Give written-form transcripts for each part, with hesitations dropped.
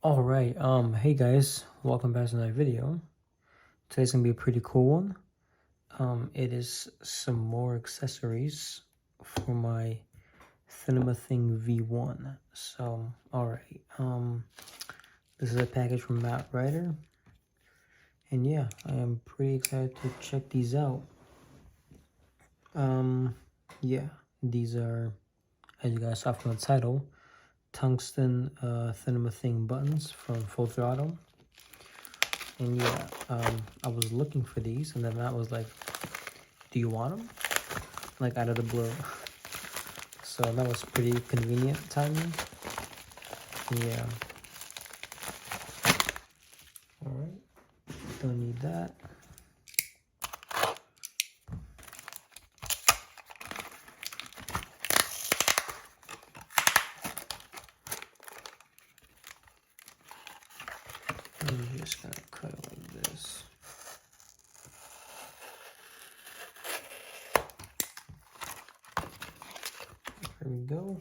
All right, hey guys, welcome back to another video. Today's gonna be a pretty cool one. It is some more accessories for my Thinamathing V1. So, all right, this is a package from Matt Ryder, and yeah, I am pretty excited to check these out. Yeah, these are, as you guys saw from the title, Tungsten Thinamathing buttons from Full Throttle. And yeah, I was looking for these, and then Matt was like, "Do you want them?" Like out of the blue. So that was pretty convenient timing. Yeah. All right. Don't need that. I'm just gonna cut it like this. There we go.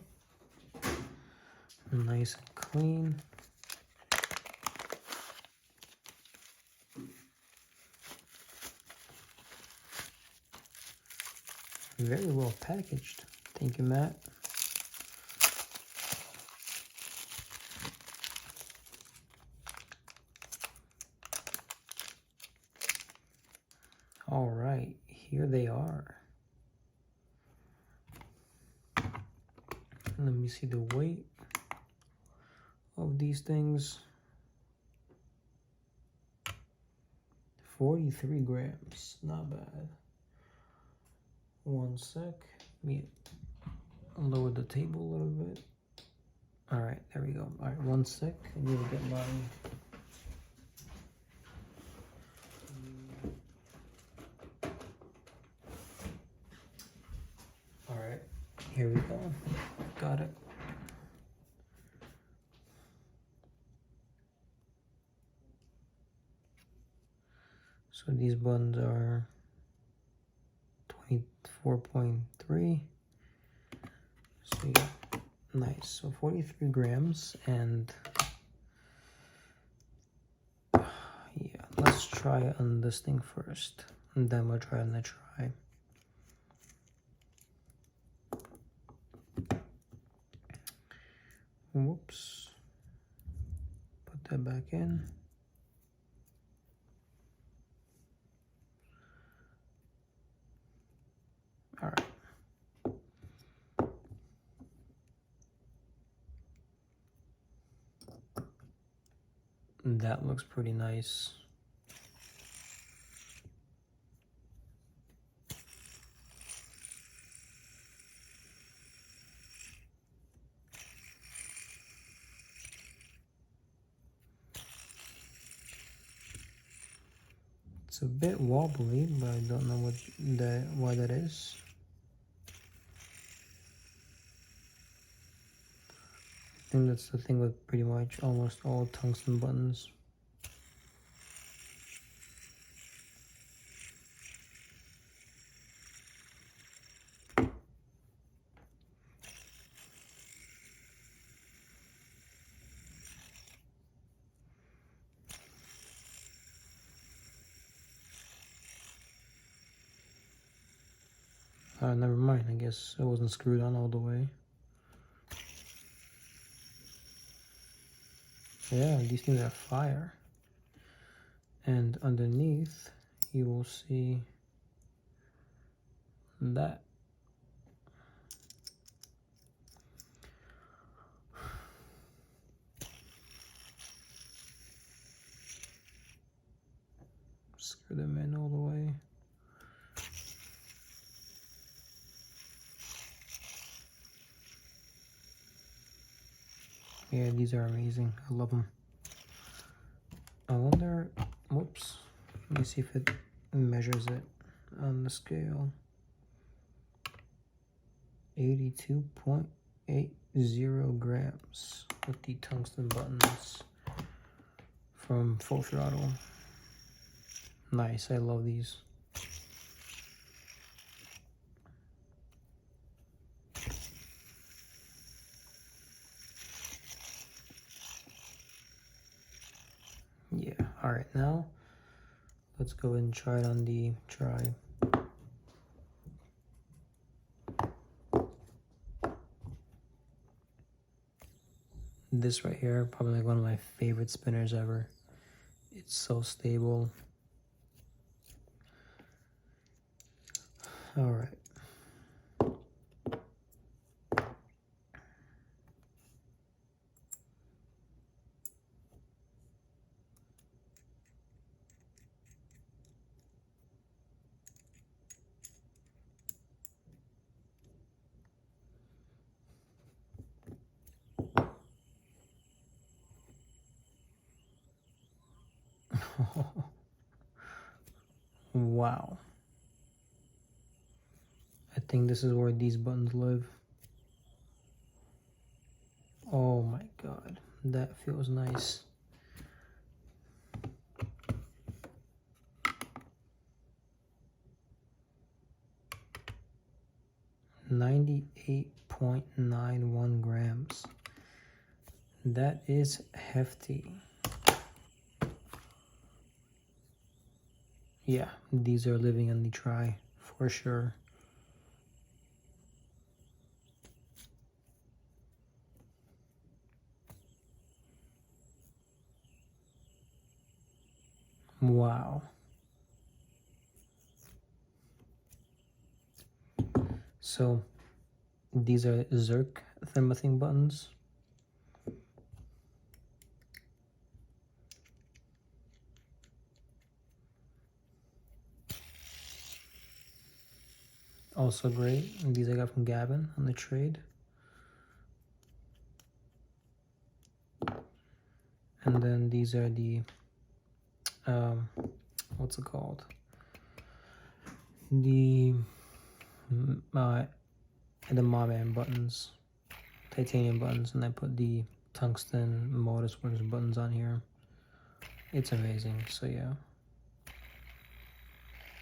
Nice and clean. Very well packaged. Thank you, Matt. All right, here they are. Let me see the weight of these things. 43 grams, not bad. One sec, let me lower the table a little bit. All right, there we go. All right, one sec, I need to get my all right, here we go. Got it. So these buttons are 24.3. So yeah, nice. So 43 grams, and yeah, let's try on this thing first, and then we'll try on the try. Whoops. Put that back in. All right. That looks pretty nice. It's a bit wobbly, but I don't know why that is. I think that's the thing with pretty much almost all tungsten buttons. Never mind, I guess it wasn't screwed on all the way. Yeah, these things are fire. And underneath, you will see that. Screw them in all the way. Yeah, these are amazing. I love them. I wonder, whoops, let me see if it measures it on the scale. 82.80 grams with the tungsten buttons from Full Throttle. Nice, I love these. Alright, now let's go and try it on the try. This right here, probably like one of my favorite spinners ever. It's so stable. Alright. Wow. I think this is where these buttons live. Oh my god, that feels nice. $98.91 grams. That is hefty. Yeah, these are living on the try for sure. Wow. So these are Zerk Thinamathing buttons. Also great. And these I got from Gavin on the trade. And then these are the what's it called? The Marman buttons, titanium buttons, and I put the Tungsten Motorsports buttons on here. It's amazing. So yeah,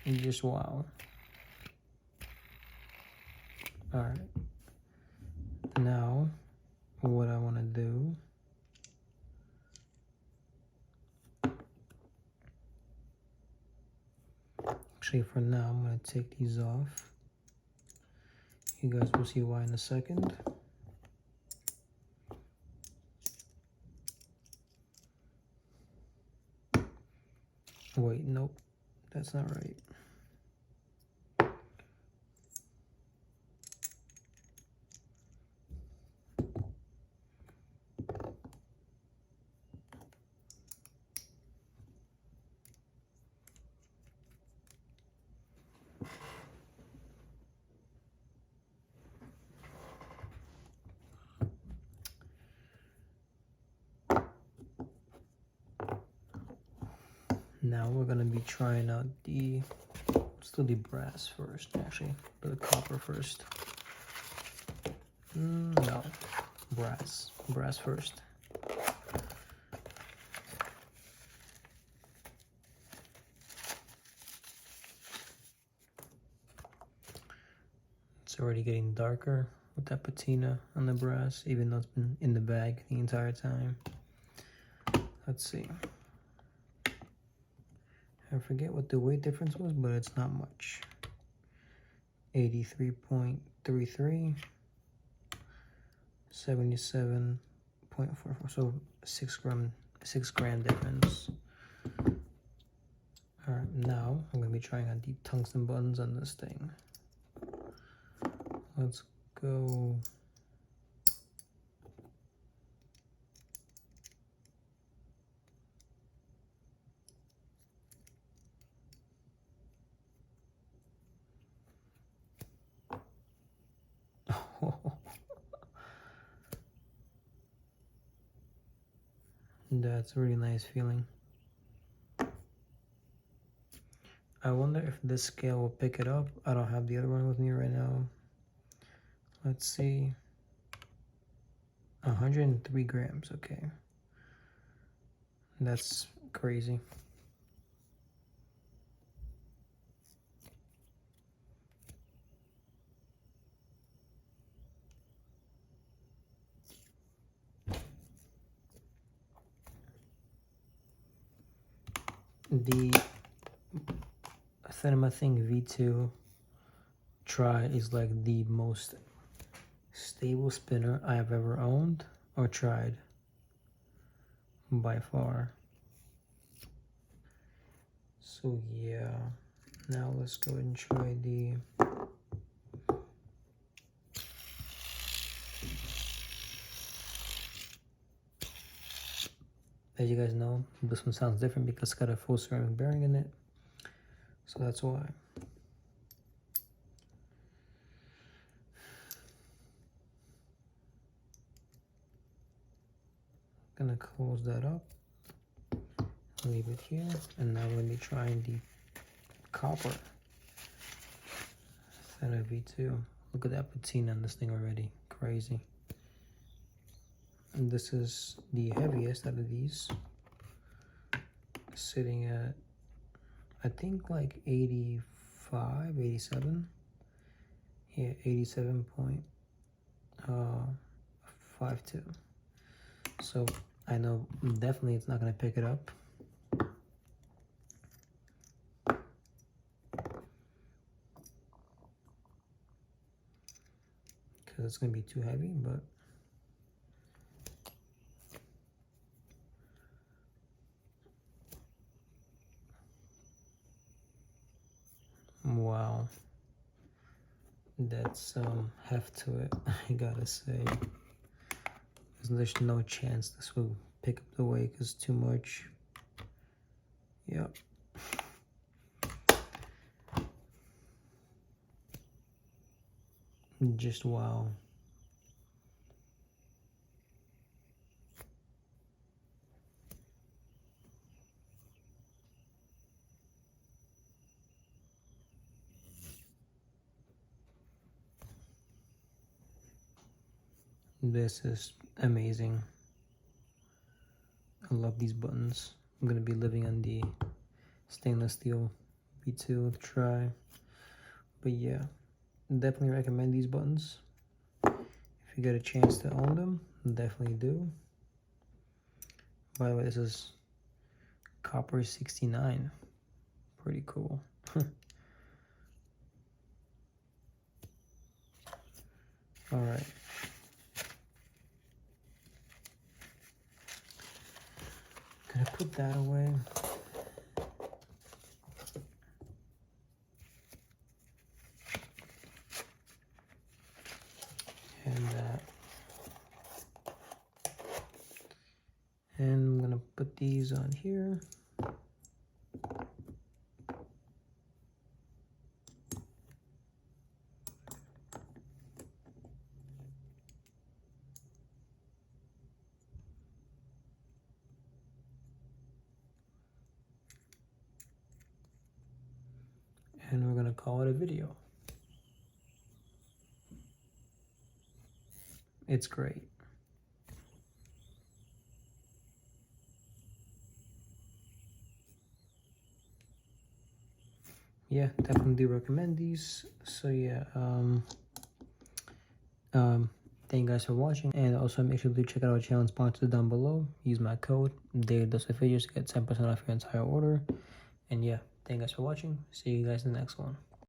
just wow. All right, now what I want to do, actually for now I'm going to take these off. You guys will see why in a second. Wait, nope, that's not right. Now we're gonna be trying out the, let's do the brass first, actually, the copper first. No, brass first. It's already getting darker with that patina on the brass, even though it's been in the bag the entire time. Let's see. I forget what the weight difference was, but it's not much. 83.33, 77.44, so 6 gram difference. All right, now I'm gonna be trying out the tungsten buttons on this thing. Let's go. That's a really nice feeling. I wonder if this scale will pick it up. I don't have the other one with me right now. Let's see. 103 grams, okay. That's crazy. The Thinamathing V2 Tri is like the most stable spinner I have ever owned or tried by far. So yeah, now let's go ahead and try the as you guys know, this one sounds different because it's got a full ceramic bearing in it, so that's why. Gonna close that up, leave it here, and now we're gonna be trying the copper Theta V2. Look at that patina on this thing already, crazy. And this is the heaviest out of these, sitting at I think like 85, 87. Yeah, 87.52. So I know definitely it's not gonna pick it up. Because it's gonna be too heavy, but wow, that's some heft to it, I gotta say. There's no chance this will pick up the weight because too much. Yep. Just wow. This is amazing. I love these buttons. I'm gonna be living on the stainless steel V2 Tri. But yeah, definitely recommend these buttons. If you get a chance to own them, definitely do. By the way, this is copper 69. Pretty cool. All right. Gonna put that away. And that. And I'm gonna put these on here. And we're gonna call it a video. It's great. Yeah, definitely do recommend these. So yeah, thank you guys for watching, and also make sure to check out our channel sponsors down below. Use my code DAILYDoseOfFidgets to get 10% off your entire order. And yeah, thank you guys for watching. See you guys in the next one.